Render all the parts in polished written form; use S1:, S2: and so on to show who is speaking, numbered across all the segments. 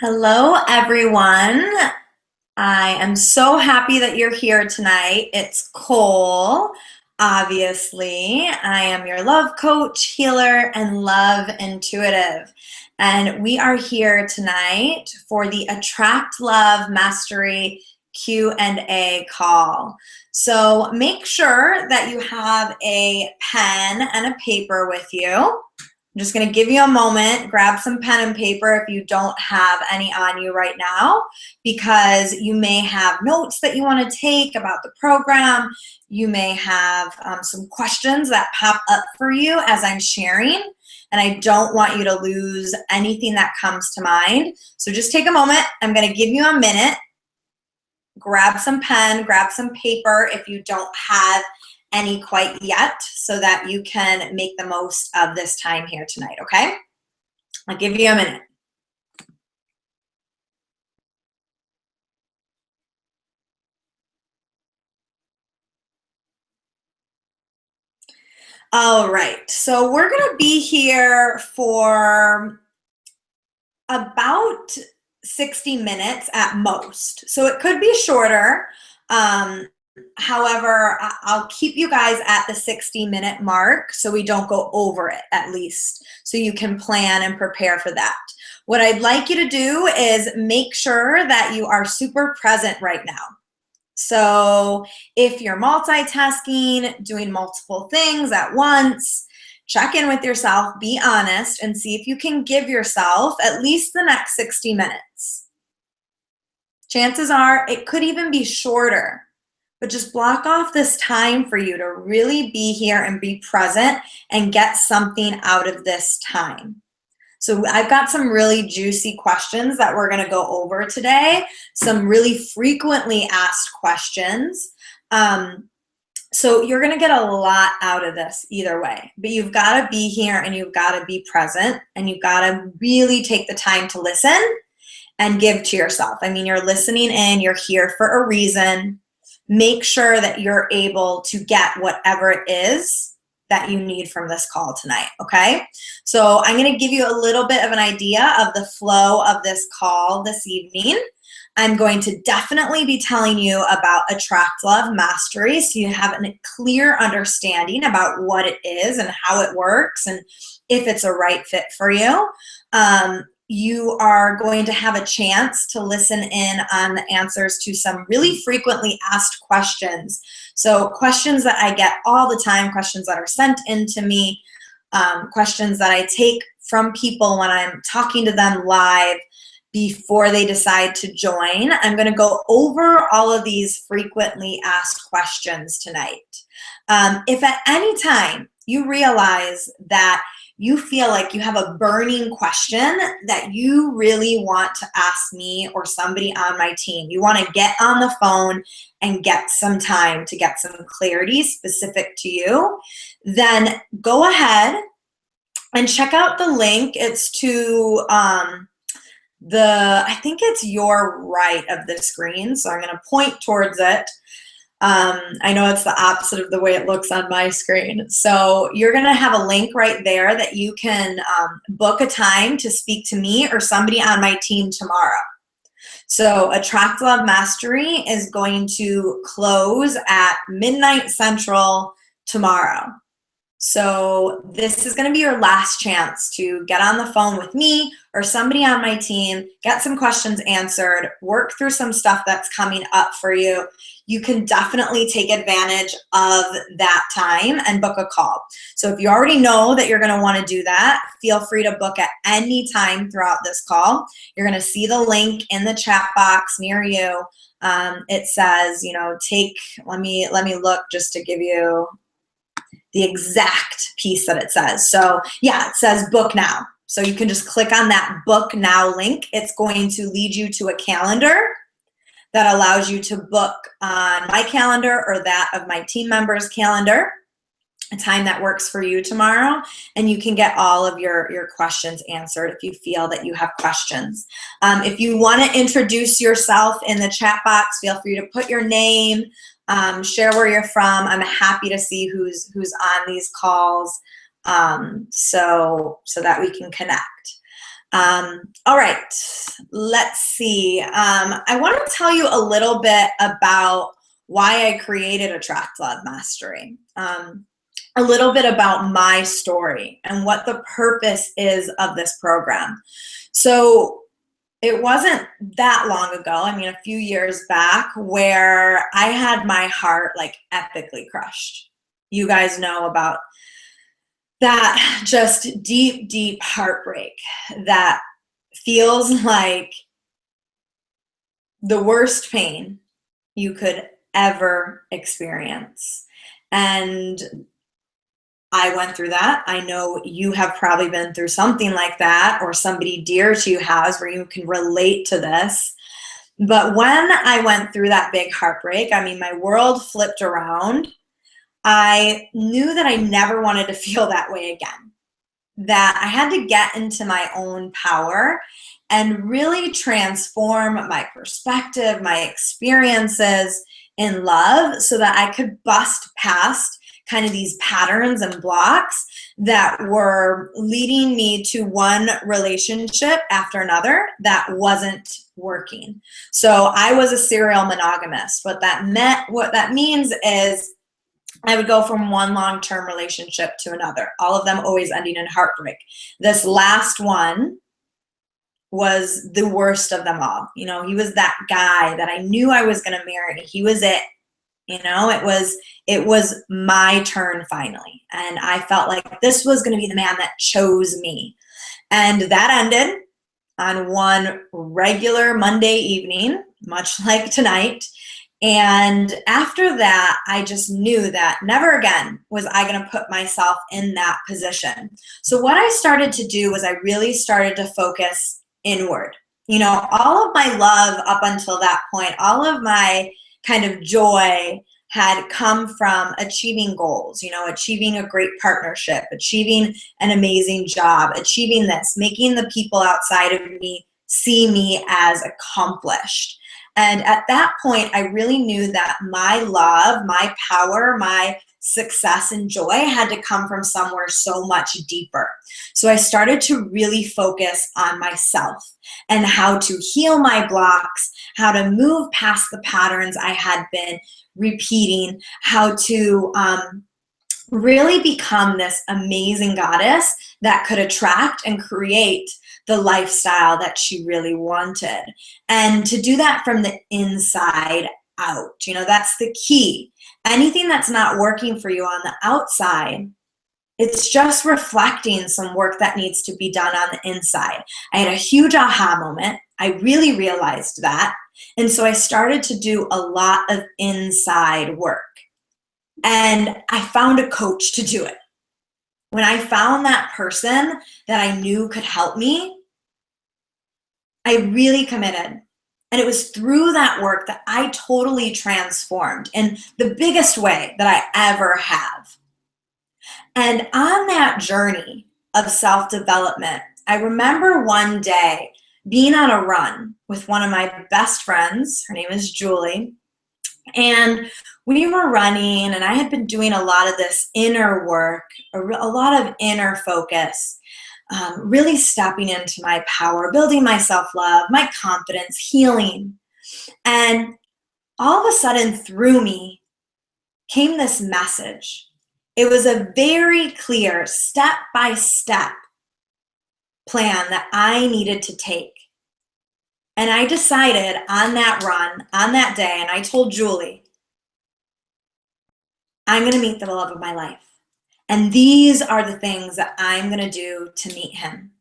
S1: Hello, everyone. I am so happy that you're here tonight. It's Cole, obviously. I am your love coach, healer, and love intuitive. And we are here tonight for the Attract Love Mastery Q&A call. So make sure that you have a pen and a paper with you. I'm just going to give you a moment, grab some pen and paper if you don't have any on you right now, because you may have notes that you want to take about the program. You may have some questions that pop up for you as I'm sharing, and I don't want you to lose anything that comes to mind. So just take a moment. I'm going to give you a minute. Grab some pen, grab some paper if you don't have any quite yet, so that you can make the most of this time here tonight, okay? I'll give you a minute. All right, so we're gonna be here for about 60 minutes at most. So it could be shorter. However, I'll keep you guys at the 60-minute mark so we don't go over it, at least, so you can plan and prepare for that. What I'd like you to do is make sure that you are super present right now. So if you're multitasking, doing multiple things at once, check in with yourself, be honest, and see if you can give yourself at least the next 60 minutes. Chances are it could even be shorter, but just block off this time for you to really be here and be present and get something out of this time. So I've got some really juicy questions that we're going to go over today, some really frequently asked questions. So you're going to get a lot out of this either way, but you've got to be here and you've got to be present, and you've got to really take the time to listen and give to yourself. I mean, you're listening in, you're here for a reason. Make sure that you're able to get whatever it is that you need from this call tonight, okay? So I'm going to give you a little bit of an idea of the flow of this call this evening. I'm going to definitely be telling you about Attract Love Mastery, so you have a clear understanding about what it is and how it works and if it's a right fit for you. You are going to have a chance to listen in on the answers to some really frequently asked questions. So questions that I get all the time, questions that are sent in to me, questions that I take from people when I'm talking to them live before they decide to join. I'm going to go over all of these frequently asked questions tonight. If at any time you realize that you feel like you have a burning question that you really want to ask me or somebody on my team, you want to get on the phone and get some time to get some clarity specific to you, then go ahead and check out the link. It's to I think it's your right of the screen, so I'm going to point towards it. I know it's the opposite of the way it looks on my screen. So you're going to have a link right there that you can book a time to speak to me or somebody on my team tomorrow. So Attract Love Mastery is going to close at midnight Central tomorrow. So this is going to be your last chance to get on the phone with me or somebody on my team, get some questions answered, work through some stuff that's coming up for you. You can definitely take advantage of that time and book a call. So if you already know that you're going to want to do that, feel free to book at any time throughout this call. You're going to see the link in the chat box near you. It says, let me look just to give you the exact piece that it says. So yeah, it says book now. So you can just click on that book now link. It's going to lead you to a calendar that allows you to book on my calendar or that of my team members' calendar, a time that works for you tomorrow, and you can get all of your questions answered if you feel that you have questions. If you want to introduce yourself in the chat box, feel free to put your name, share where you're from. I'm happy to see who's on these calls, so that we can connect. All right, let's see. I want to tell you a little bit about why I created Attract Love Mastery. A little bit about my story and what the purpose is of this program. So it wasn't that long ago, I mean, a few years back, where I had my heart like epically crushed. You guys know about that just deep, deep heartbreak that feels like the worst pain you could ever experience. And I went through that. I know you have probably been through something like that, or somebody dear to you has, where you can relate to this. But when I went through that big heartbreak, I mean, my world flipped around. I knew that I never wanted to feel that way again, that I had to get into my own power and really transform my perspective, my experiences in love, so that I could bust past kind of these patterns and blocks that were leading me to one relationship after another that wasn't working. So I was a serial monogamist. What that means is I would go from one long-term relationship to another, all of them always ending in heartbreak. This last one was the worst of them all. You know, he was that guy that I knew I was going to marry. He was it. You know, it was my turn finally. And I felt like this was going to be the man that chose me. And that ended on one regular Monday evening, much like tonight. And after that, I just knew that never again was I going to put myself in that position. So what I started to do was I really started to focus inward. You know, all of my love up until that point, all of my kind of joy had come from achieving goals, you know, achieving a great partnership, achieving an amazing job, achieving this, making the people outside of me see me as accomplished. And at that point, I really knew that my love, my power, my success and joy had to come from somewhere so much deeper. So I started to really focus on myself and how to heal my blocks, how to move past the patterns I had been repeating, how to really become this amazing goddess that could attract and create the lifestyle that she really wanted. And to do that from the inside out, you know, that's the key. Anything that's not working for you on the outside, it's just reflecting some work that needs to be done on the inside. I had a huge aha moment. I really realized that. And so I started to do a lot of inside work. And I found a coach to do it. When I found that person that I knew could help me, I really committed. And it was through that work that I totally transformed in the biggest way that I ever have. And on that journey of self-development, I remember one day being on a run with one of my best friends. Her name is Julie. And we were running, and I had been doing a lot of this inner work, a lot of inner focus, really stepping into my power, building my self-love, my confidence, healing. And all of a sudden, through me came this message. It was a very clear step-by-step plan that I needed to take. And I decided on that run, on that day, and I told Julie, I'm going to meet the love of my life. And these are the things that I'm going to do to meet him.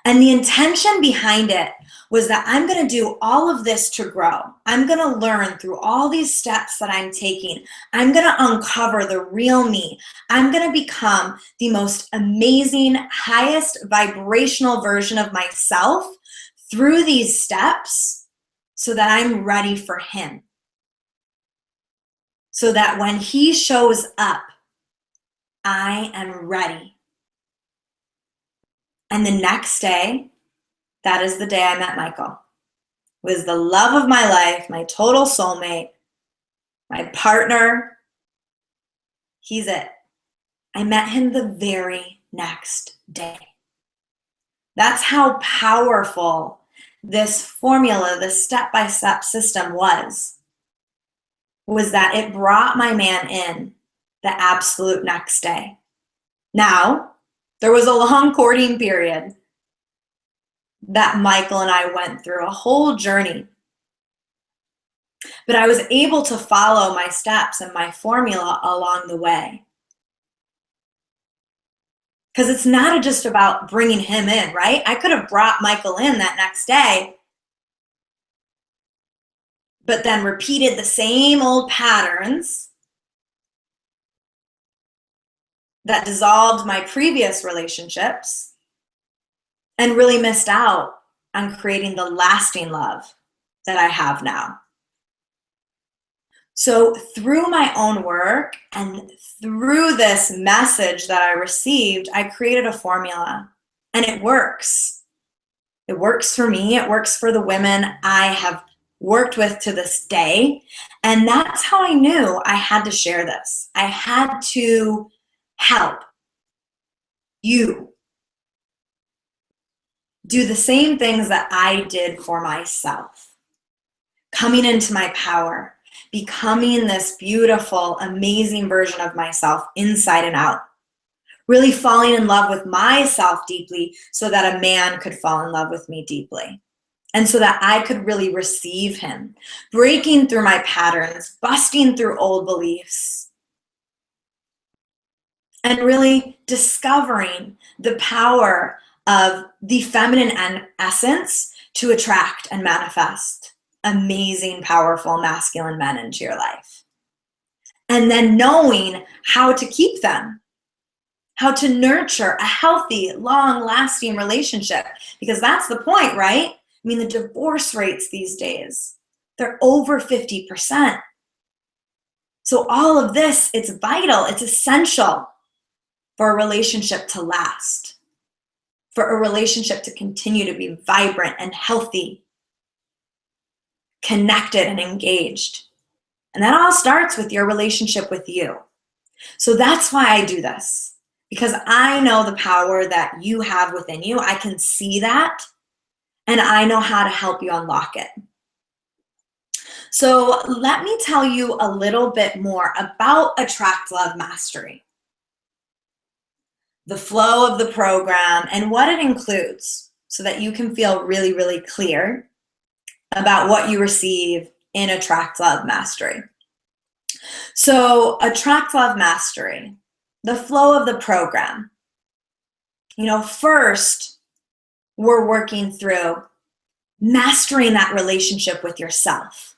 S1: And the intention behind it was that I'm going to do all of this to grow. I'm going to learn through all these steps that I'm taking. I'm going to uncover the real me. I'm going to become the most amazing, highest vibrational version of myself through these steps so that I'm ready for him. So that when he shows up, I am ready. And the next day, that is the day I met Michael. It was the love of my life, my total soulmate, my partner. He's it. I met him the very next day. That's how powerful this formula, this step-by-step system was that it brought my man in the absolute next day. Now, there was a long courting period that Michael and I went through, a whole journey. But I was able to follow my steps and my formula along the way. Because it's not just about bringing him in, right? I could have brought Michael in that next day, but then repeated the same old patterns that dissolved my previous relationships and really missed out on creating the lasting love that I have now. So through my own work and through this message that I received, I created a formula, and it works. It works for me. It works for the women I have worked with to this day. And that's how I knew I had to share this. I had to help you do the same things that I did for myself. Coming into my power, becoming this beautiful, amazing version of myself inside and out. Really falling in love with myself deeply so that a man could fall in love with me deeply. And so that I could really receive him. Breaking through my patterns, busting through old beliefs. And really discovering the power of the feminine essence to attract and manifest amazing, powerful, masculine men into your life. And then knowing how to keep them, how to nurture a healthy, long-lasting relationship. Because that's the point, right? I mean, the divorce rates these days, they're over 50%. So all of this, it's vital, it's essential for a relationship to last, for a relationship to continue to be vibrant and healthy, connected and engaged. And that all starts with your relationship with you. So that's why I do this, because I know the power that you have within you. I can see that, and I know how to help you unlock it. So let me tell you a little bit more about Attract Love Mastery, the flow of the program, and what it includes so that you can feel really, really clear about what you receive in Attract Love Mastery. So Attract Love Mastery, the flow of the program. First, we're working through mastering that relationship with yourself.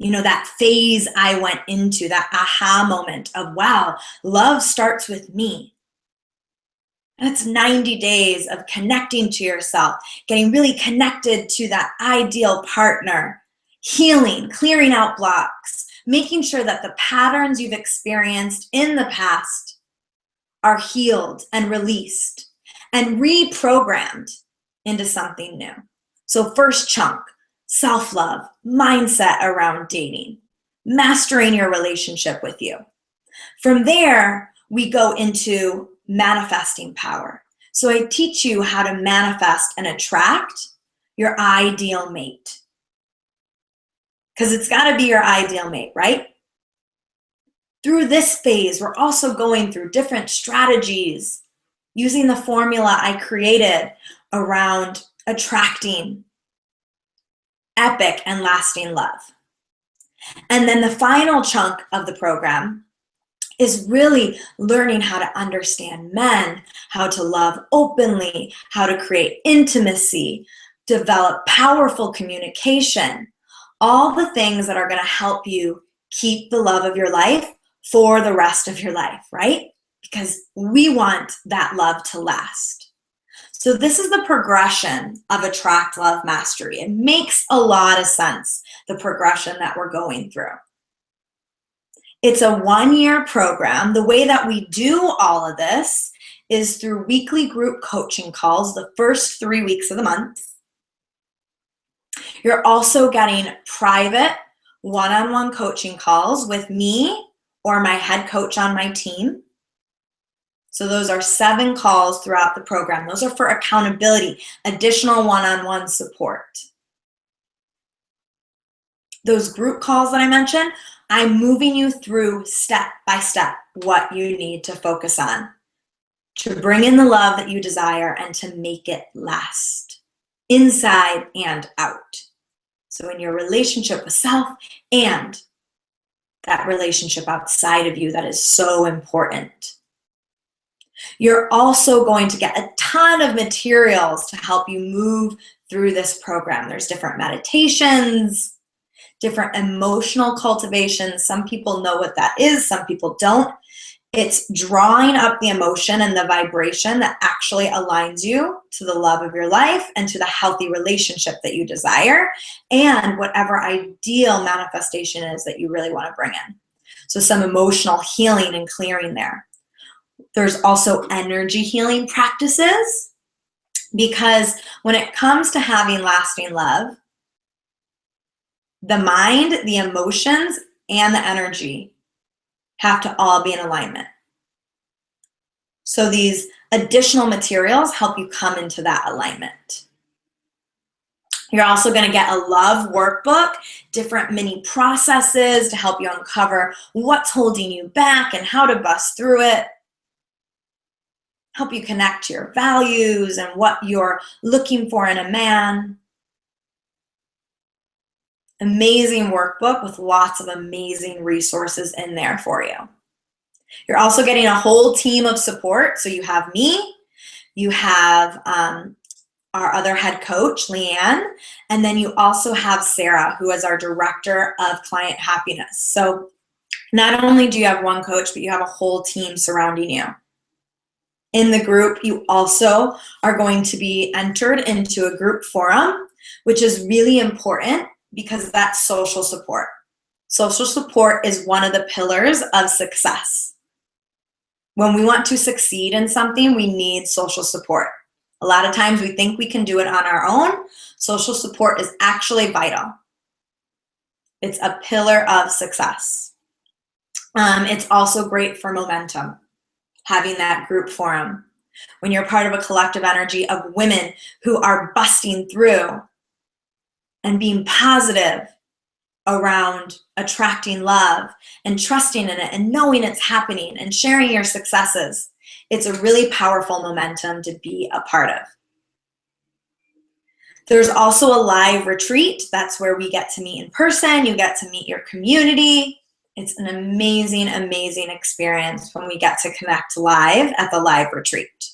S1: That phase I went into, that aha moment of, wow, love starts with me. That's 90 days of connecting to yourself, getting really connected to that ideal partner, healing, clearing out blocks, making sure that the patterns you've experienced in the past are healed and released and reprogrammed into something new. So first chunk, self-love, mindset around dating, mastering your relationship with you. From there, we go into manifesting power. So I teach you how to manifest and attract your ideal mate. Because it's got to be your ideal mate, right? Through this phase, we're also going through different strategies using the formula I created around attracting epic and lasting love. And then the final chunk of the program is really learning how to understand men, how to love openly, how to create intimacy, develop powerful communication, all the things that are going to help you keep the love of your life for the rest of your life, right? Because we want that love to last. So this is the progression of Attract Love Mastery. It makes a lot of sense, the progression that we're going through. It's a 1-year program. The way that we do all of this is through weekly group coaching calls the first 3 weeks of the month. You're also getting private one-on-one coaching calls with me or my head coach on my team. So those are 7 calls throughout the program. Those are for accountability, additional one-on-one support. Those group calls that I mentioned, I'm moving you through step by step what you need to focus on to bring in the love that you desire and to make it last, inside and out. So in your relationship with self and that relationship outside of you that is so important. You're also going to get a ton of materials to help you move through this program. There's different meditations, different emotional cultivations. Some people know what that is, some people don't. It's drawing up the emotion and the vibration that actually aligns you to the love of your life and to the healthy relationship that you desire and whatever ideal manifestation is that you really want to bring in. So some emotional healing and clearing there. There's also energy healing practices, because when it comes to having lasting love, the mind, the emotions, and the energy have to all be in alignment. So these additional materials help you come into that alignment. You're also going to get a love workbook, different mini processes to help you uncover what's holding you back and how to bust through it. Help you connect to your values and what you're looking for in a man. Amazing workbook with lots of amazing resources in there for you. You're also getting a whole team of support. So you have me, you have our other head coach, Leanne, and then you also have Sarah, who is our director of client happiness. So not only do you have one coach, but you have a whole team surrounding you. In the group, you also are going to be entered into a group forum, which is really important because that's social support. Social support is one of the pillars of success. When we want to succeed in something, we need social support. A lot of times we think we can do it on our own. Social support is actually vital. It's a pillar of success. It's also great for momentum, having that group forum. When you're part of a collective energy of women who are busting through and being positive around attracting love and trusting in it and knowing it's happening and sharing your successes, it's a really powerful momentum to be a part of. There's also a live retreat. That's where we get to meet in person. You get to meet your community. It's an amazing, amazing experience when we get to connect live at the live retreat.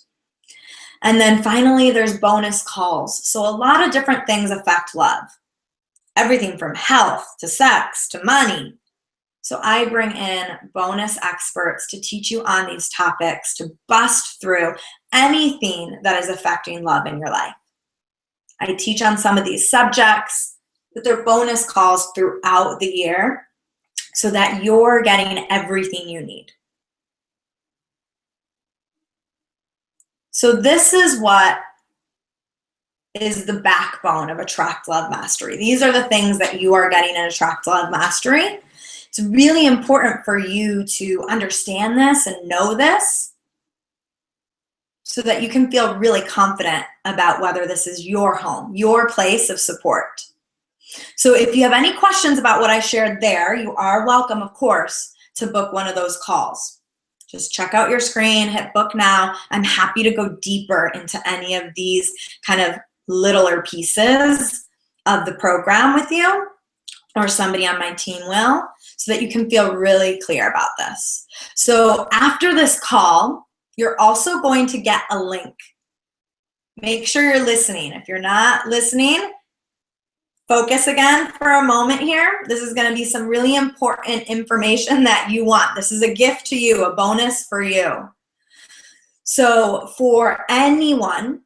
S1: And then finally, there's bonus calls. So a lot of different things affect love. Everything from health to sex to money. So I bring in bonus experts to teach you on these topics, to bust through anything that is affecting love in your life. I teach on some of these subjects, but they're bonus calls throughout the year so that you're getting everything you need. So this is what is the backbone of Attract Love Mastery. These are the things that you are getting in Attract Love Mastery. It's really important for you to understand this and know this so that you can feel really confident about whether this is your home, your place of support. So if you have any questions about what I shared there, you are welcome, of course, to book one of those calls. Just check out your screen, hit book now. I'm happy to go deeper into any of these kind of littler pieces of the program with you, or somebody on my team will, so that you can feel really clear about this. So after this call, you're also going to get a link. Make sure you're listening. If you're not listening, focus again for a moment here. This is going to be some really important information that you want. This is a gift to you, a bonus for you. So for anyone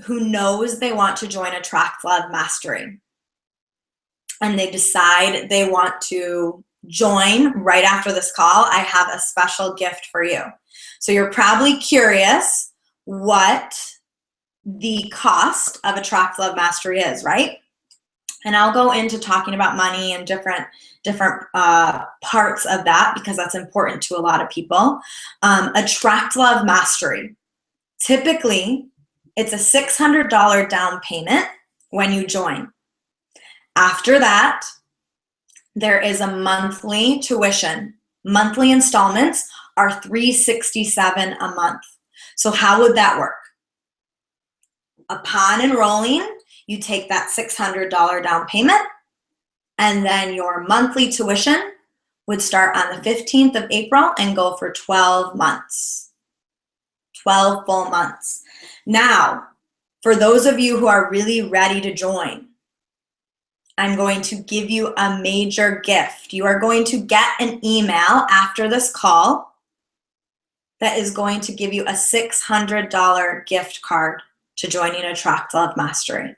S1: who knows they want to join Attract Love Mastery and they decide they want to join right after this call, I have a special gift for you. So you're probably curious what the cost of Attract Love Mastery is, right? And I'll go into talking about money and different parts of that because that's important to a lot of people. Attract, love, mastery. Typically, it's a $600 down payment when you join. After that, there is a monthly tuition. Monthly installments are $367 a month. So how would that work? Upon enrolling, you take that $600 down payment, and then your monthly tuition would start on the 15th of April and go for 12 months. 12 full months. Now, for those of you who are really ready to join, I'm going to give you a major gift. You are going to get an email after this call that is going to give you a $600 gift card to joining Attract, Love, Mastery.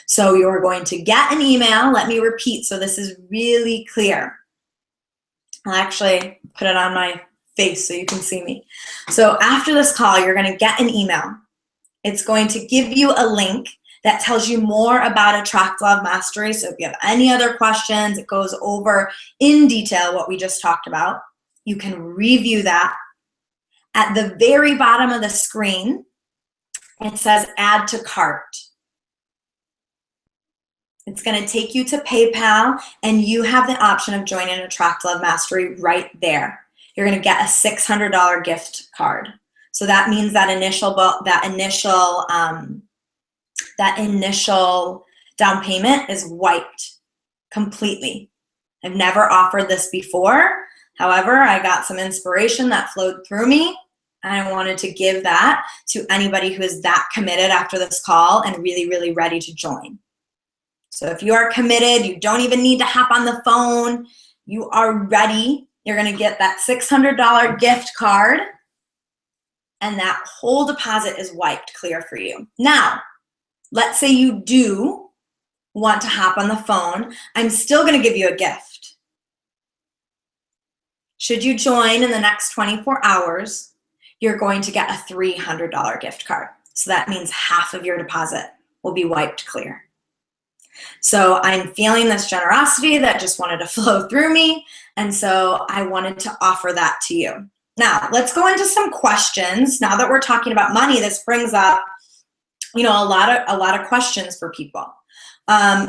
S1: So you're going to get an email. Let me repeat so this is really clear. I'll actually put it on my face so you can see me. So after this call, you're going to get an email. It's going to give you a link that tells you more about Attract, Love, Mastery. So if you have any other questions, it goes over in detail what we just talked about. You can review that. At the very bottom of the screen, it says Add to Cart. It's going to take you to PayPal, and you have the option of joining Attract, Love, Mastery right there. You're going to get a $600 gift card. So that means that initial down payment is wiped completely. I've never offered this before. However, I got some inspiration that flowed through me, and I wanted to give that to anybody who is that committed after this call and really, really ready to join. So if you are committed, you don't even need to hop on the phone, you are ready, you're going to get that $600 gift card, and that whole deposit is wiped clear for you. Now, let's say you do want to hop on the phone. I'm still going to give you a gift. Should you join in the next 24 hours, you're going to get a $300 gift card. So that means half of your deposit will be wiped clear. So I'm feeling this generosity that just wanted to flow through me, and so I wanted to offer that to you. Now, let's go into some questions. Now that we're talking about money, this brings up, a lot of questions for people.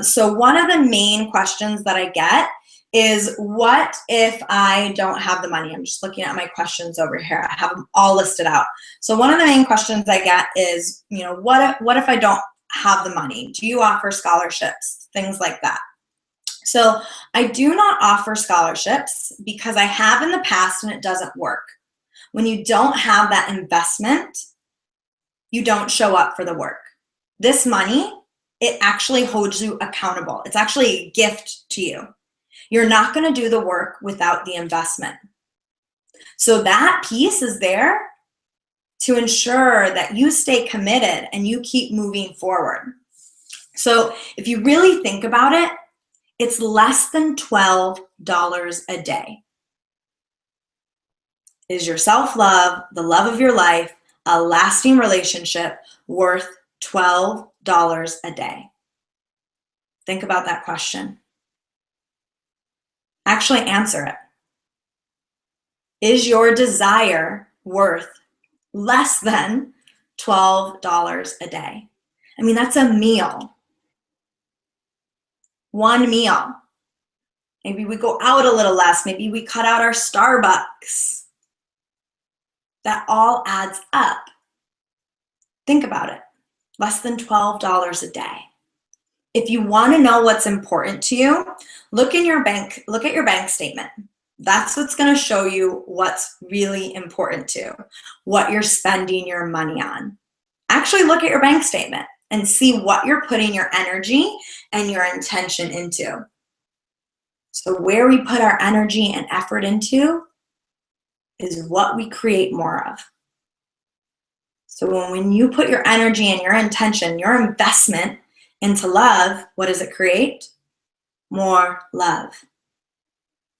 S1: So one of the main questions that I get is, what if I don't have the money? I'm just looking at my questions over here. I have them all listed out. So one of the main questions I get is, what if I don't have the money? Do you offer scholarships? Things like that. So I do not offer scholarships because I have in the past and it doesn't work. When you don't have that investment, you don't show up for the work. This money, it actually holds you accountable. It's actually a gift to you. You're not going to do the work without the investment. So that piece is there to ensure that you stay committed and you keep moving forward. So if you really think about it, it's less than $12 a day. Is your self-love, the love of your life, a lasting relationship worth $12 a day? Think about that question. Actually answer it. Is your desire worth less than $12 a day? I mean, that's a meal. One meal. Maybe we go out a little less. Maybe we cut out our Starbucks. That all adds up. Think about it. Less than $12 a day. If you want to know what's important to you, look at your bank statement. That's what's going to show you what's really important to you, what you're spending your money on. Actually look at your bank statement and see what you're putting your energy and your intention into. So where we put our energy and effort into is what we create more of. So when you put your energy and your intention, your investment into love, what does it create? More love.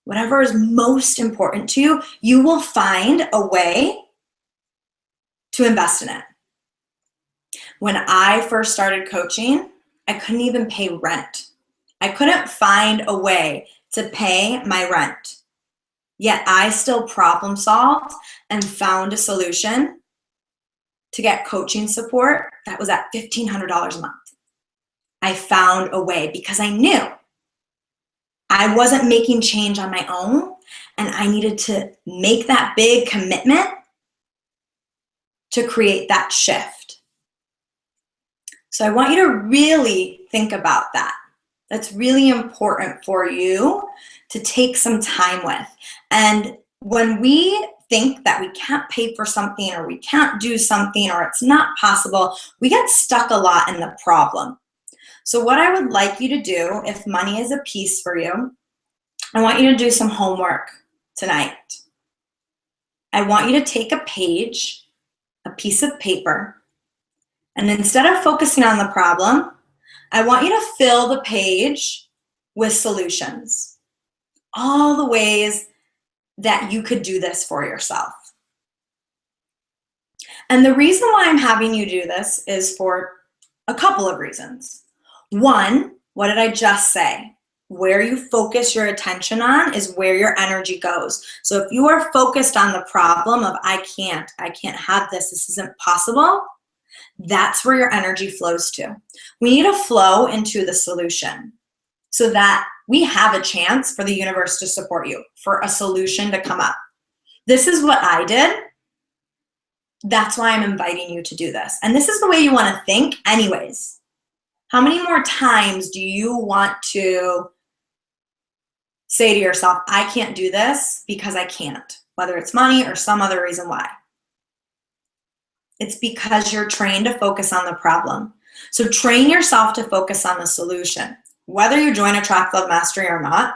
S1: Whatever is most important to you, you will find a way to invest in it. When I first started coaching, I couldn't even pay rent I couldn't find a way to pay my rent. Yet I still problem solved and found a solution to get coaching support that was at $1,500 a month. I found a way because I knew I wasn't making change on my own, and I needed to make that big commitment to create that shift. So I want you to really think about that. That's really important for you to take some time with. And when we think that we can't pay for something, or we can't do something, or it's not possible, we get stuck a lot in the problem. So what I would like you to do, if money is a piece for you, I want you to do some homework tonight. I want you to take a page, a piece of paper, and instead of focusing on the problem, I want you to fill the page with solutions. All the ways that you could do this for yourself. And the reason why I'm having you do this is for a couple of reasons. One, what did I just say? Where you focus your attention on is where your energy goes. So if you are focused on the problem of I can't have this isn't possible, that's where your energy flows to. We need to flow into the solution so that we have a chance for the universe to support you, for a solution to come up. This is what I did. That's why I'm inviting you to do this. And this is the way you want to think anyways. How many more times do you want to say to yourself, I can't do this because I can't, whether it's money or some other reason why? It's because you're trained to focus on the problem. So train yourself to focus on the solution. Whether you join Attract Love Mastery or not,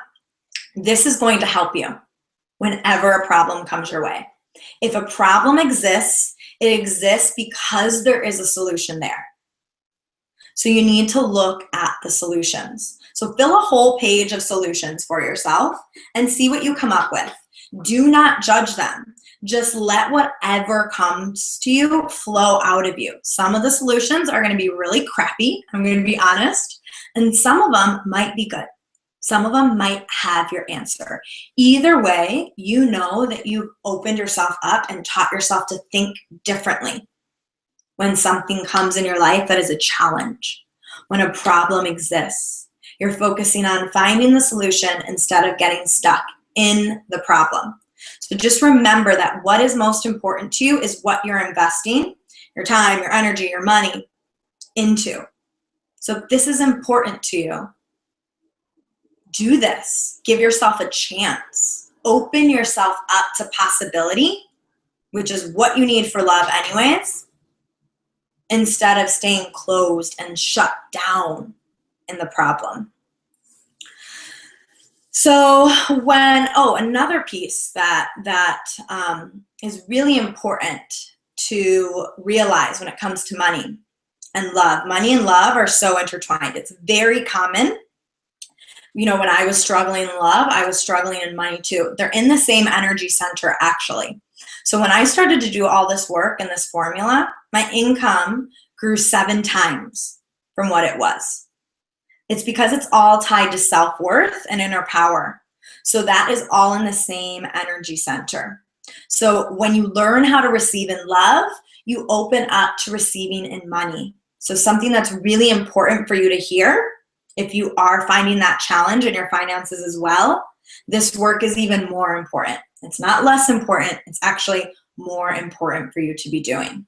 S1: this is going to help you whenever a problem comes your way. If a problem exists, it exists because there is a solution there. So you need to look at the solutions. So fill a whole page of solutions for yourself and see what you come up with. Do not judge them. Just let whatever comes to you flow out of you. Some of the solutions are going to be really crappy, I'm going to be honest, and some of them might be good. Some of them might have your answer. Either way, you know that you've opened yourself up and taught yourself to think differently when something comes in your life that is a challenge, when a problem exists. You're focusing on finding the solution instead of getting stuck in the problem. So just remember that what is most important to you is what you're investing your time, your energy, your money into. So if this is important to you, do this. Give yourself a chance. Open yourself up to possibility, which is what you need for love anyways, instead of staying closed and shut down in the problem. So another piece that is really important to realize when it comes to money and love. Money and love are so intertwined. It's very common. You know, when I was struggling in love, I was struggling in money too. They're in the same energy center, actually. So when I started to do all this work and this formula, my income grew 7 times from what it was. It's because it's all tied to self-worth and inner power. So that is all in the same energy center. So when you learn how to receive in love, you open up to receiving in money. So something that's really important for you to hear, if you are finding that challenge in your finances as well, this work is even more important. It's not less important. It's actually more important for you to be doing.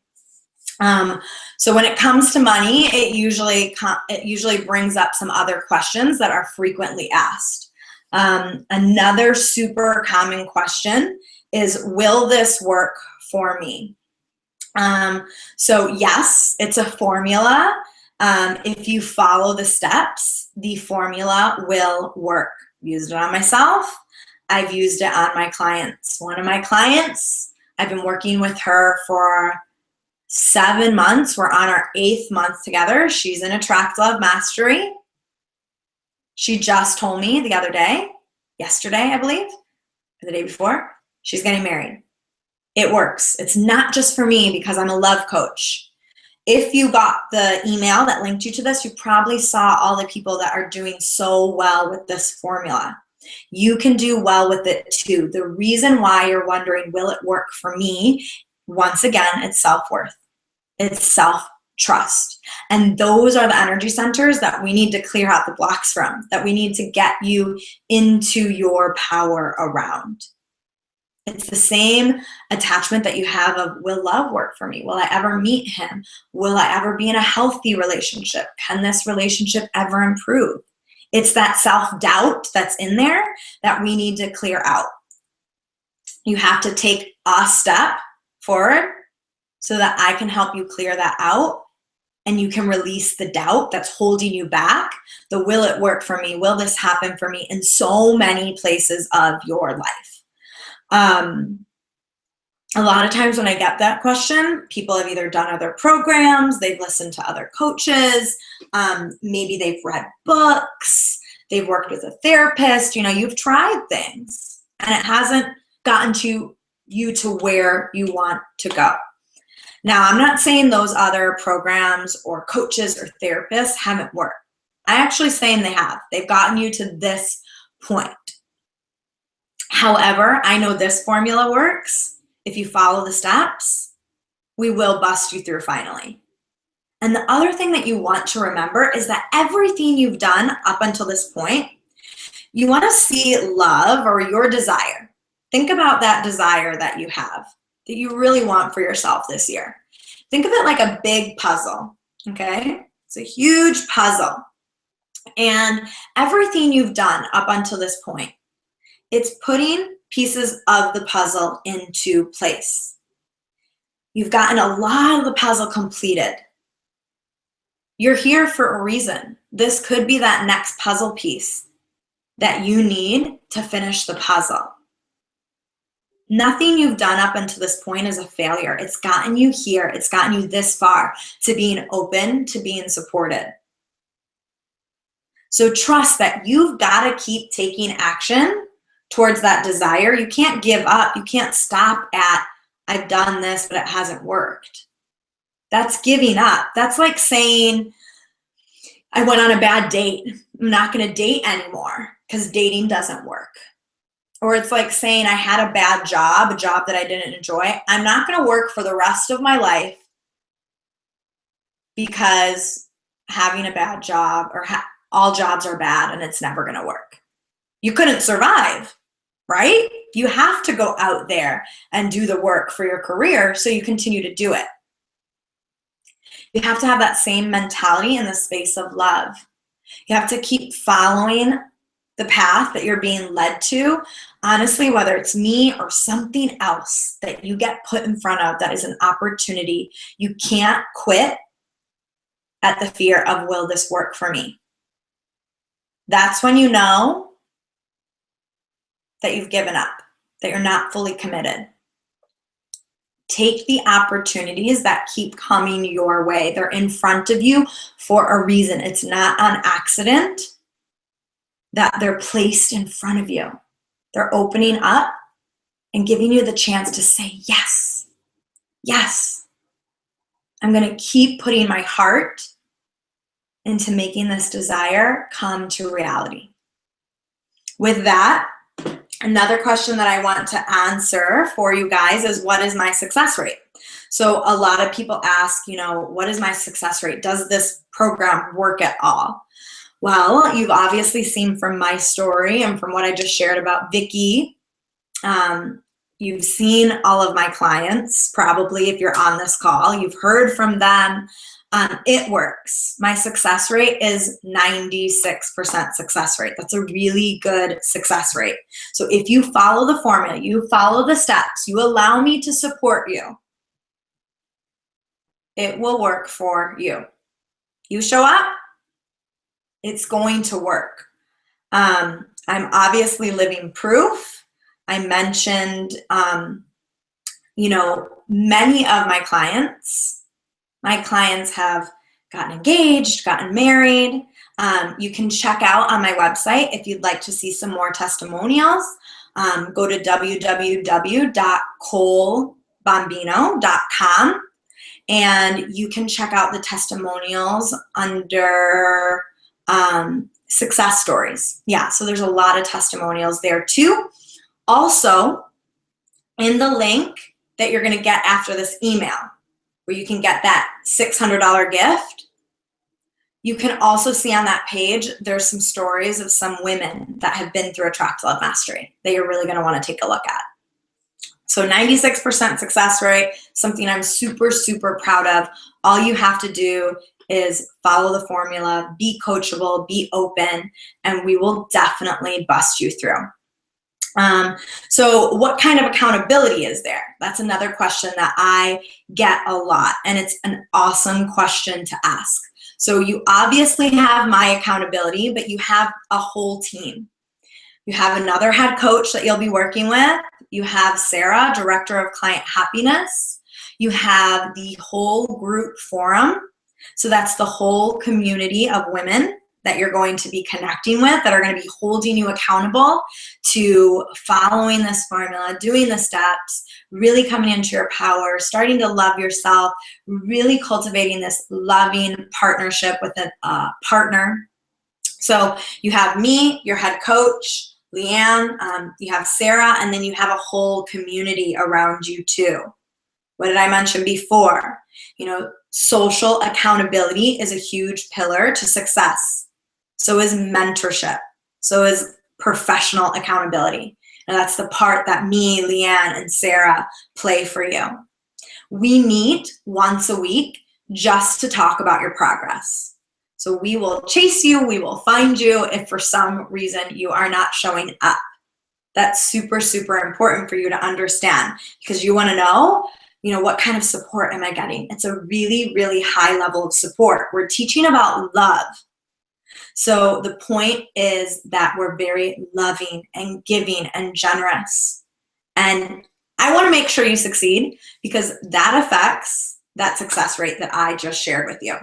S1: So when it comes to money, it usually brings up some other questions that are frequently asked. Another super common question is, will this work for me? So yes, it's a formula. If you follow the steps, the formula will work. I've used it on myself. I've used it on my clients. One of my clients, I've been working with her for 7 months. We're on our 8th month together. She's in Attract Love Mastery. She just told me the other day, yesterday, I believe, or the day before, she's getting married. It works. It's not just for me because I'm a love coach. If you got the email that linked you to this, you probably saw all the people that are doing so well with this formula. You can do well with it too. The reason why you're wondering, will it work for me? Once again, it's self-worth. It's self-trust. And those are the energy centers that we need to clear out the blocks from, that we need to get you into your power around. It's the same attachment that you have of, will love work for me? Will I ever meet him? Will I ever be in a healthy relationship? Can this relationship ever improve? It's that self-doubt that's in there that we need to clear out. You have to take a step forward so that I can help you clear that out, and you can release the doubt that's holding you back. The will it work for me? Will this happen for me? In so many places of your life. A lot of times when I get that question, people have either done other programs, they've listened to other coaches, maybe they've read books, they've worked with a therapist, you've tried things and it hasn't gotten you to where you want to go. Now, I'm not saying those other programs or coaches or therapists haven't worked. I'm actually saying they have. They've gotten you to this point. However, I know this formula works. If you follow the steps, we will bust you through finally. And the other thing that you want to remember is that everything you've done up until this point, you want to see love or your desire. Think about that desire that you have, that you really want for yourself this year. Think of it like a big puzzle, okay? It's a huge puzzle. And everything you've done up until this point, it's putting pieces of the puzzle into place. You've gotten a lot of the puzzle completed. You're here for a reason. This could be that next puzzle piece that you need to finish the puzzle. Nothing you've done up until this point is a failure. It's gotten you here. It's gotten you this far to being open, to being supported. So trust that you've got to keep taking action towards that desire. You can't give up. You can't stop at, I've done this, but it hasn't worked. That's giving up. That's like saying, I went on a bad date. I'm not going to date anymore because dating doesn't work. Or it's like saying I had a bad job, a job that I didn't enjoy. I'm not going to work for the rest of my life because having a bad job or all jobs are bad and it's never going to work. You couldn't survive, right? You have to go out there and do the work for your career so you continue to do it. You have to have that same mentality in the space of love. You have to keep following the path that you're being led to. Honestly, whether it's me or something else that you get put in front of that is an opportunity, you can't quit at the fear of, will this work for me? That's when you know that you've given up, that you're not fully committed. Take the opportunities that keep coming your way. They're in front of you for a reason. It's not on accident that they're placed in front of you. They're opening up and giving you the chance to say, yes, yes. I'm going to keep putting my heart into making this desire come to reality. With that, another question that I want to answer for you guys is, what is my success rate? So a lot of people ask, what is my success rate? Does this program work at all? Well, you've obviously seen from my story and from what I just shared about Vicky, you've seen all of my clients, probably if you're on this call, you've heard from them. It works. My success rate is 96% success rate. That's a really good success rate. So if you follow the formula, you follow the steps, you allow me to support you, it will work for you. You show up, it's going to work. I'm obviously living proof. I mentioned, many of my clients have gotten engaged, gotten married. You can check out on my website if you'd like to see some more testimonials. Go to www.colebombino.com and you can check out the testimonials under success stories. Yeah, so there's a lot of testimonials there too. Also, in the link that you're going to get after this email, where you can get that $600 gift, you can also see on that page, there's some stories of some women that have been through Attract Love Mastery that you're really going to want to take a look at. So 96% success rate, something I'm super, super proud of. All you have to do is follow the formula, be coachable, be open, and we will definitely bust you through. So what kind of accountability is there? That's another question that I get a lot, and it's an awesome question to ask. So you obviously have my accountability, but you have a whole team. You have another head coach that you'll be working with. You have Sarah, Director of Client Happiness. You have the whole group forum. So that's the whole community of women that you're going to be connecting with that are going to be holding you accountable to following this formula, doing the steps, really coming into your power, starting to love yourself, really cultivating this loving partnership with a partner. So you have me, your head coach, Leanne, you have Sarah, and then you have a whole community around you too. What did I mention before? You know, social accountability is a huge pillar to success. So is mentorship. So is professional accountability. And that's the part that me, Leanne, and Sarah play for you. We meet once a week just to talk about your progress. So we will chase you, we will find you if for some reason you are not showing up. That's super, super important for you to understand, because you want to know, what kind of support am I getting? It's a really, really high level of support. We're teaching about love. So the point is that we're very loving and giving and generous. And I want to make sure you succeed, because that affects that success rate that I just shared with you.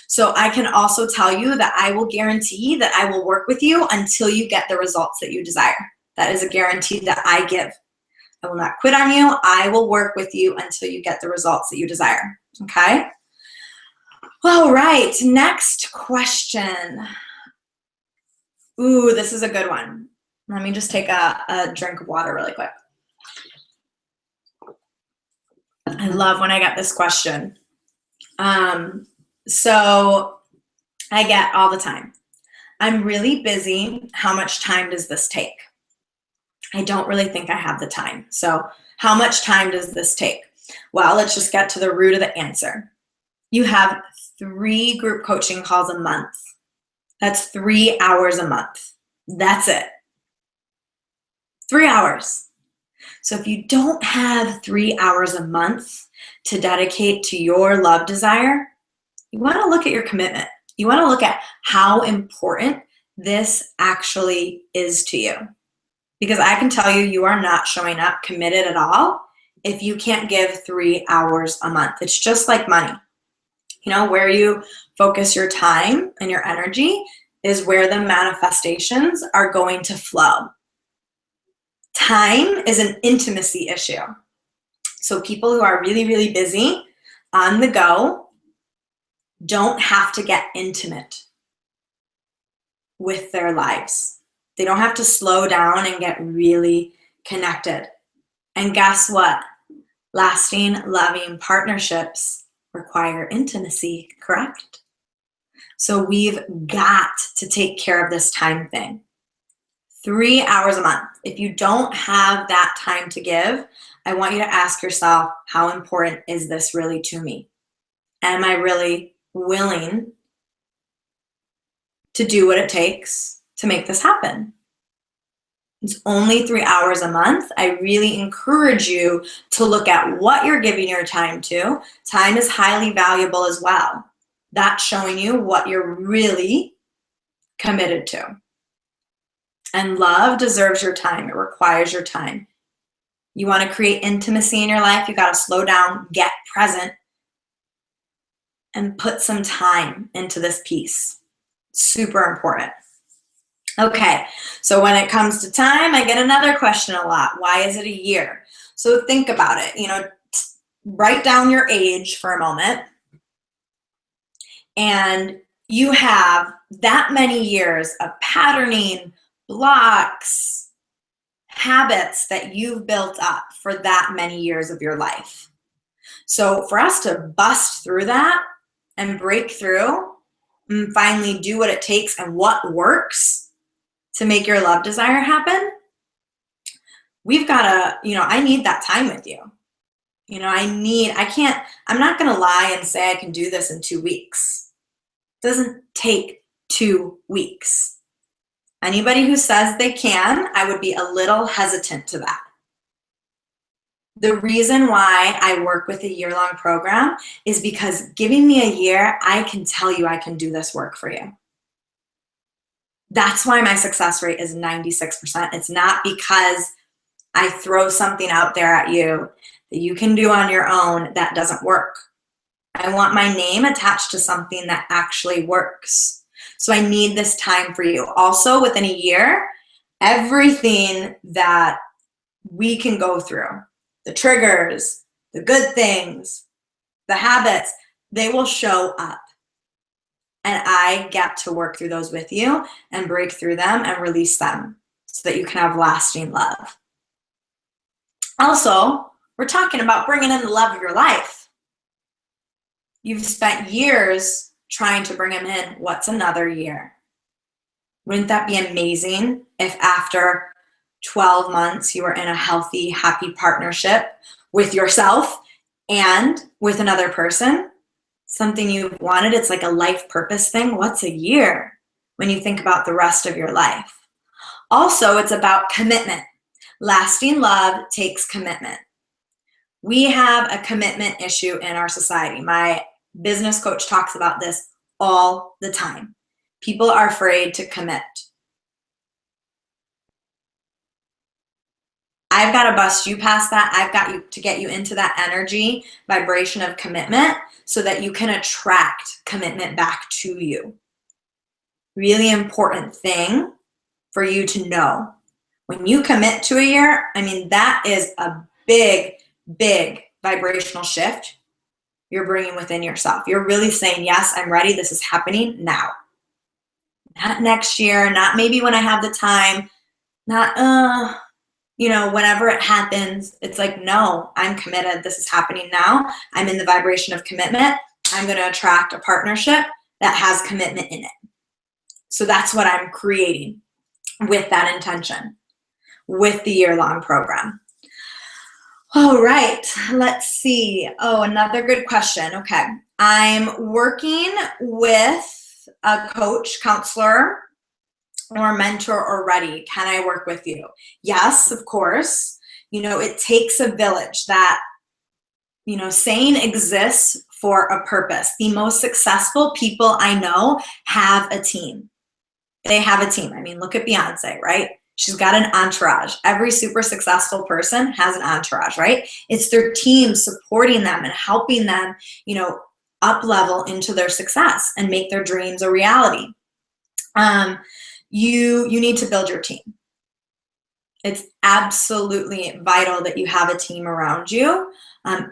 S1: So I can also tell you that I will guarantee that I will work with you until you get the results that you desire. That is a guarantee that I give. I will not quit on you. I will work with you until you get the results that you desire. Okay? All right, next question. Ooh, this is a good one. Let me just take a drink of water really quick. I love when I get this question. So I get all the time, I'm really busy. How much time does this take? I don't really think I have the time. So how much time does this take? Well, let's just get to the root of the answer. You have 3 group coaching calls a month. That's 3 hours a month. That's it. 3 hours. So if you don't have 3 hours a month to dedicate to your love desire, you want to look at your commitment. You want to look at how important this actually is to you. Because I can tell you, you are not showing up committed at all if you can't give 3 hours a month. It's just like money. Where you focus your time and your energy is where the manifestations are going to flow. Time is an intimacy issue. So people who are really, really busy on the go don't have to get intimate with their lives. They don't have to slow down and get really connected. And guess what? Lasting, loving partnerships require intimacy, correct? So we've got to take care of this time thing. 3 hours a month. If you don't have that time to give, I want you to ask yourself, how important is this really to me? Am I really willing to do what it takes to make this happen? It's only 3 hours a month. I really encourage you to look at what you're giving your time to. Time is highly valuable as well. That's showing you what you're really committed to. And love deserves your time. It requires your time. You want to create intimacy in your life, you got to slow down, get present, and put some time into this piece. Super important. Okay, so when it comes to time, I get another question a lot. Why is it a year? So think about it. write down your age for a moment, and you have that many years of patterning, blocks, habits that you've built up for that many years of your life. So for us to bust through that and break through and finally do what it takes and what works to make your love desire happen, we've got to, I need that time with you. I'm not going to lie and say I can do this in 2 weeks. It doesn't take 2 weeks. Anybody who says they can, I would be a little hesitant to that. The reason why I work with a year-long program is because giving me a year, I can tell you I can do this work for you. That's why my success rate is 96%. It's not because I throw something out there at you that you can do on your own that doesn't work. I want my name attached to something that actually works. So I need this time for you. Also, within a year, everything that we can go through, the triggers, the good things, the habits, they will show up. And I get to work through those with you and break through them and release them so that you can have lasting love. Also, we're talking about bringing in the love of your life. You've spent years trying to bring him in. What's another year? Wouldn't that be amazing if after 12 months you were in a healthy, happy partnership with yourself and with another person? Something you've wanted. It's like a life purpose thing. What's a year when you think about the rest of your life? Also, it's about commitment. Lasting love takes commitment. We have a commitment issue in our society. My business coach talks about this all the time. People are afraid to commit. I've got to bust you past that. I've got to get you into that energy, vibration of commitment so that you can attract commitment back to you. Really important thing for you to know. When you commit to a year, that is a big, big vibrational shift you're bringing within yourself. You're really saying, yes, I'm ready. This is happening now. Not next year, not maybe when I have the time, not, whenever it happens. It's like, no, I'm committed. This is happening now. I'm in the vibration of commitment. I'm going to attract a partnership that has commitment in it. So that's what I'm creating with that intention, with the year-long program. All right, let's see. Oh, another good question. Okay. I'm working with a coach, counselor, or mentor already. Can I work with you? Yes, of course. It takes a village. That, saying exists for a purpose. The most successful people I know have a team. They have a team. Look at Beyonce, right? She's got an entourage. Every super successful person has an entourage, right? It's their team supporting them and helping them, up level into their success and make their dreams a reality. You need to build your team. It's absolutely vital that you have a team around you.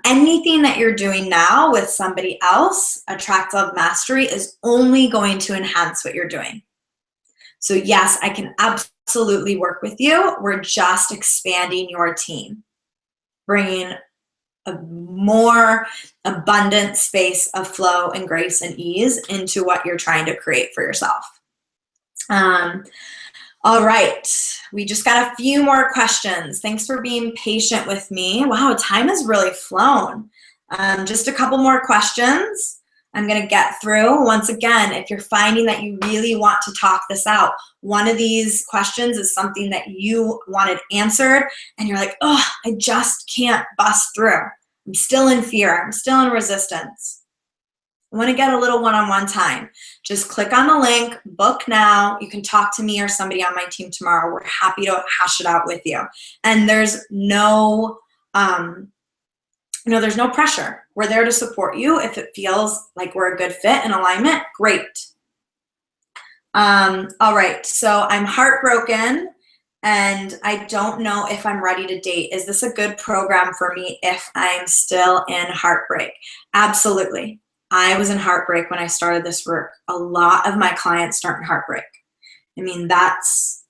S1: Anything that you're doing now with somebody else, Attract Love Mastery, is only going to enhance what you're doing. So yes, I can absolutely work with you. We're just expanding your team, bringing a more abundant space of flow and grace and ease into what you're trying to create for yourself. All right, we just got a few more questions. Thanks for being patient with me. Wow, time has really flown. Just a couple more questions I'm going to get through. Once again, if you're finding that you really want to talk this out, one of these questions is something that you wanted answered and you're like, oh, I just can't bust through. I'm still in fear. I'm still in resistance. I want to get a little one-on-one time. Just click on the link, book now. You can talk to me or somebody on my team tomorrow. We're happy to hash it out with you. And there's no there's no pressure. We're there to support you. If it feels like we're a good fit and alignment, great. All right, so I'm heartbroken and I don't know if I'm ready to date. Is this a good program for me if I'm still in heartbreak? Absolutely. I was in heartbreak when I started this work. A lot of my clients start in heartbreak. I mean, that's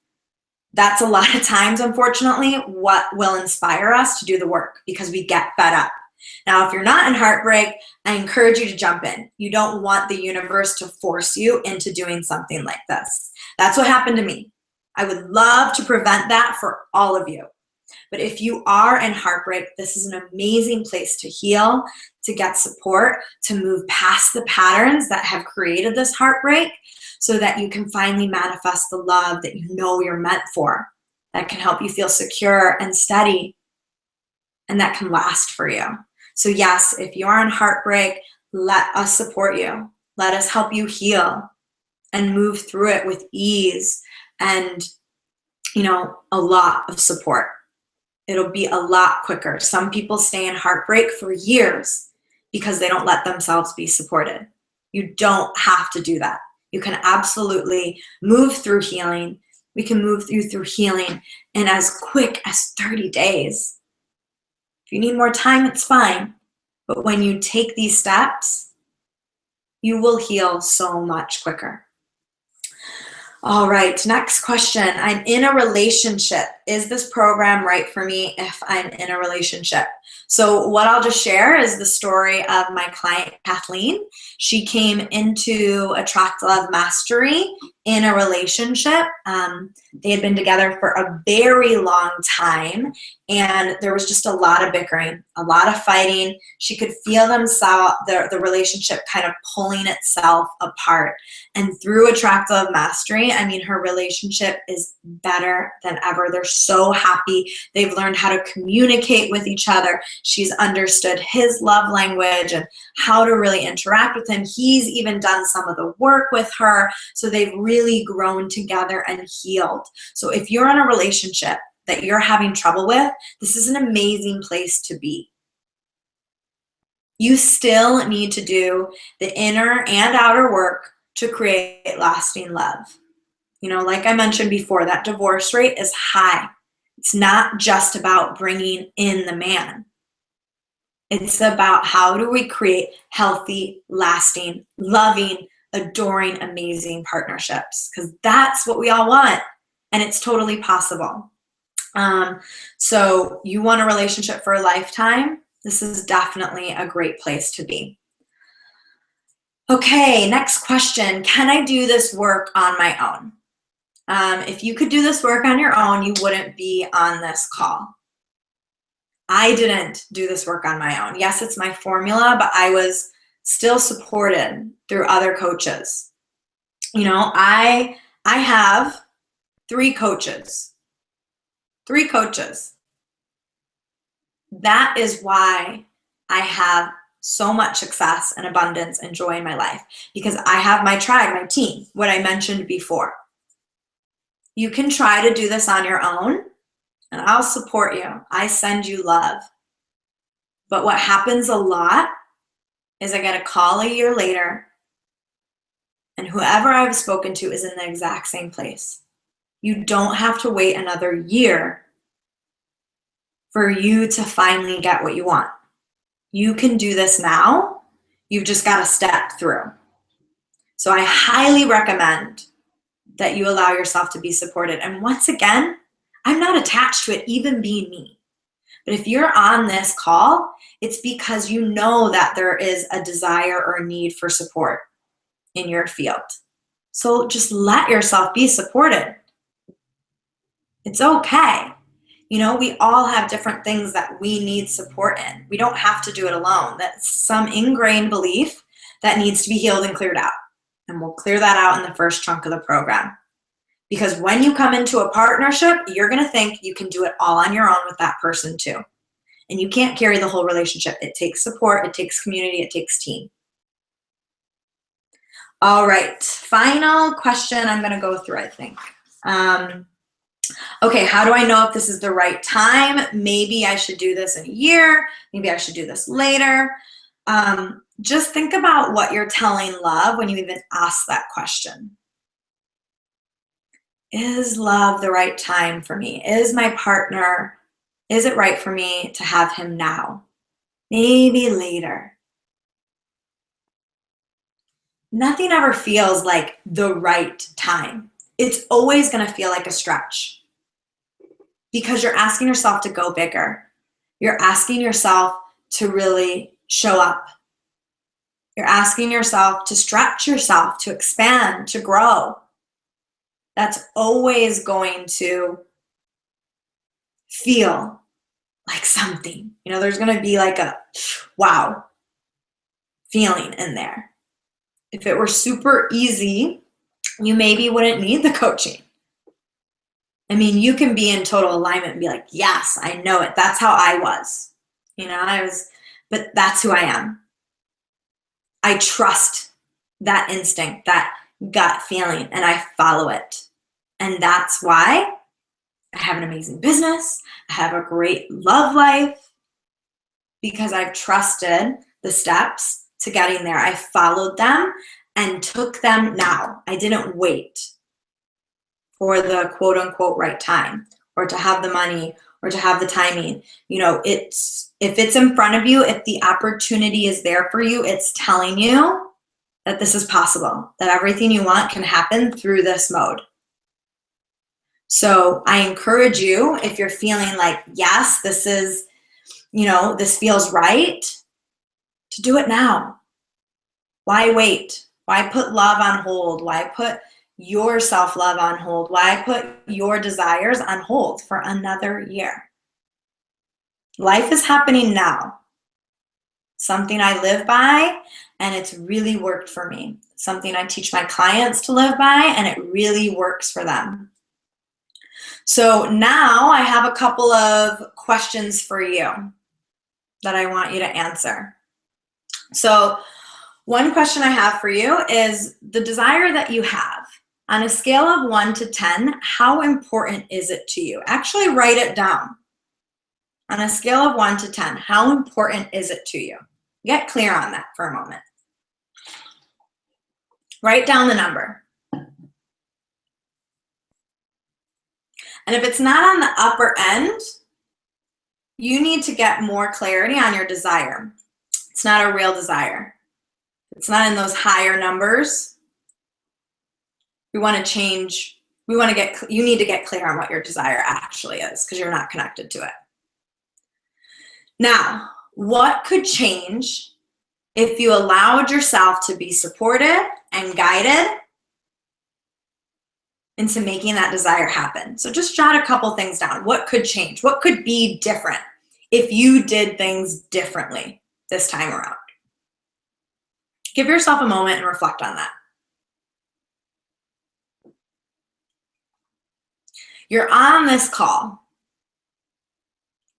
S1: a lot of times, unfortunately, what will inspire us to do the work, because we get fed up. Now, if you're not in heartbreak, I encourage you to jump in. You don't want the universe to force you into doing something like this. That's what happened to me. I would love to prevent that for all of you. But if you are in heartbreak, this is an amazing place to heal, to get support, to move past the patterns that have created this heartbreak, so that you can finally manifest the love that you know you're meant for, that can help you feel secure and steady, and that can last for you. So yes, if you are in heartbreak, let us support you. Let us help you heal and move through it with ease and, a lot of support. It'll be a lot quicker. Some people stay in heartbreak for years because they don't let themselves be supported. You don't have to do that. You can absolutely move through healing. We can move through healing in as quick as 30 days. If you need more time, it's fine. But when you take these steps, you will heal so much quicker. All right, next question. I'm in a relationship. Is this program right for me if I'm in a relationship? So what I'll just share is the story of my client, Kathleen. She came into Attract Love Mastery in a relationship. They had been together for a very long time, and there was just a lot of bickering, a lot of fighting. She could feel the relationship kind of pulling itself apart. And through Attract Love Mastery, her relationship is better than ever. They're so happy. They've learned how to communicate with each other. She's understood his love language and how to really interact with him. He's even done some of the work with her. So they've really grown together and healed. So if you're in a relationship that you're having trouble with, this is an amazing place to be. You still need to do the inner and outer work to create lasting love. Like I mentioned before, that divorce rate is high. It's not just about bringing in the man. It's about how do we create healthy, lasting, loving, adoring, amazing partnerships, because that's what we all want, and it's totally possible. So you want a relationship for a lifetime? This is definitely a great place to be. Okay, next question. Can I do this work on my own? If you could do this work on your own, you wouldn't be on this call. I didn't do this work on my own. Yes, it's my formula, but I was still supported through other coaches. I have 3 coaches. 3 coaches. That is why I have so much success and abundance and joy in my life, because I have my tribe, my team, what I mentioned before. You can try to do this on your own, and I'll support you. I send you love. But what happens a lot is I get a call a year later, and whoever I've spoken to is in the exact same place. You don't have to wait another year for you to finally get what you want. You can do this now. You've just got to step through. So I highly recommend that you allow yourself to be supported. And once again, I'm not attached to it even being me. But if you're on this call, it's because you know that there is a desire or a need for support in your field. So just let yourself be supported. It's okay. We all have different things that we need support in. We don't have to do it alone. That's some ingrained belief that needs to be healed and cleared out. And we'll clear that out in the first chunk of the program. Because when you come into a partnership, you're going to think you can do it all on your own with that person too. And you can't carry the whole relationship. It takes support, it takes community, it takes team. All right, final question I'm going to go through, I think. Okay, how do I know if this is the right time? Maybe I should do this in a year. Maybe I should do this later. Just think about what you're telling love when you even ask that question. is love the right time for me? Is my partner, is it right for me to have him now? Maybe later. Nothing ever feels like the right time. It's always going to feel like a stretch because you're asking yourself to go bigger. You're asking yourself to really show up. You're asking yourself to stretch yourself, to expand, to grow. That's always going to feel like something. You know, there's going to be like a wow feeling in there. If it were super easy, you maybe wouldn't need the coaching. I mean, you can be in total alignment and be like, yes, I know it. That's how I was. You know, but that's who I am. I trust that instinct, that gut feeling, and I follow it. And that's why I have an amazing business. I have a great love life because I've trusted the steps to getting there. I followed them and took them now. I didn't wait for the quote unquote right time or to have the money or to have the timing. You know, if it's in front of you, if the opportunity is there for you, it's telling you that this is possible, that everything you want can happen through this mode. So I encourage you, if you're feeling like, yes, this is, you know, this feels right, to do it now. Why wait? Why put love on hold? Why put your self-love on hold? Why put your desires on hold for another year? Life is happening now. Something I live by, and it's really worked for me. Something I teach my clients to live by, and it really works for them. So now I have a couple of questions for you that I want you to answer. So one question I have for you is the desire that you have. On a scale of 1 to 10, how important is it to you? Actually write it down. On a scale of 1 to 10, how important is it to you? Get clear on that for a moment. Write down the number. And if it's not on the upper end, you need to get more clarity on your desire. It's not a real desire. It's not in those higher numbers. We want to change. You need to get clear on what your desire actually is because you're not connected to it. Now, what could change if you allowed yourself to be supported and guided into making that desire happen? So just jot a couple things down. What could change? What could be different if you did things differently this time around? Give yourself a moment and reflect on that. You're on this call.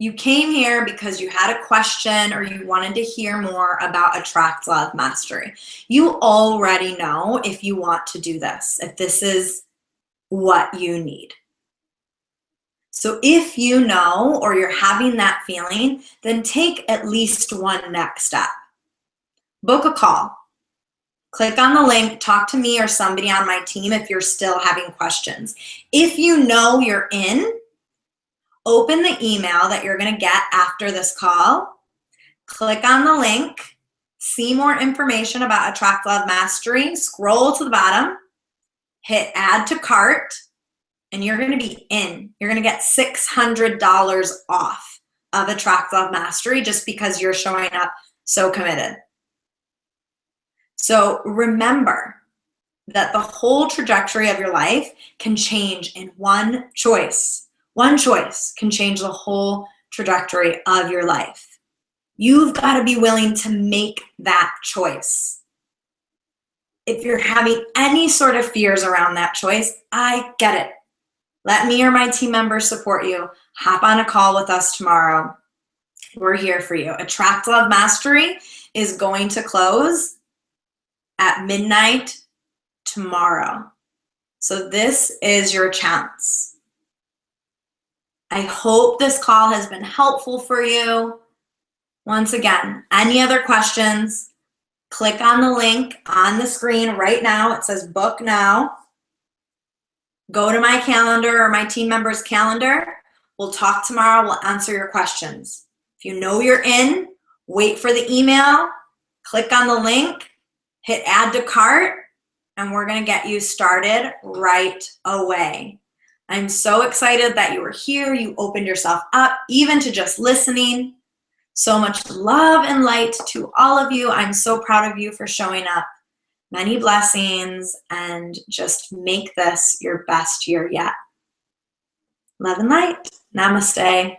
S1: You came here because you had a question or you wanted to hear more about Attract Love Mastery. You already know if you want to do this, if this is what you need. So if you know or you're having that feeling, then take at least one next step. Book a call. Click on the link, talk to me or somebody on my team if you're still having questions. If you know you're in, open the email that you're going to get after this call. Click on the link, see more information about Attract Love Mastery, scroll to the bottom, hit add to cart, and you're going to be in. You're going to get $600 off of Attract Love Mastery just because you're showing up so committed. So remember that the whole trajectory of your life can change in one choice. One choice can change the whole trajectory of your life. You've got to be willing to make that choice. If you're having any sort of fears around that choice, I get it. Let me or my team members support you. Hop on a call with us tomorrow. We're here for you. Attract Love Mastery is going to close at midnight tomorrow. So this is your chance. I hope this call has been helpful for you. Once again, any other questions, click on the link on the screen right now. It says book now. go to my calendar or my team member's calendar. We'll talk tomorrow. We'll answer your questions. If you know you're in, wait for the email, click on the link, hit add to cart, and we're going to get you started right away. I'm so excited that you were here. You opened yourself up even to just listening. So much love and light to all of you. I'm so proud of you for showing up. Many blessings, and just make this your best year yet. Love and light. Namaste.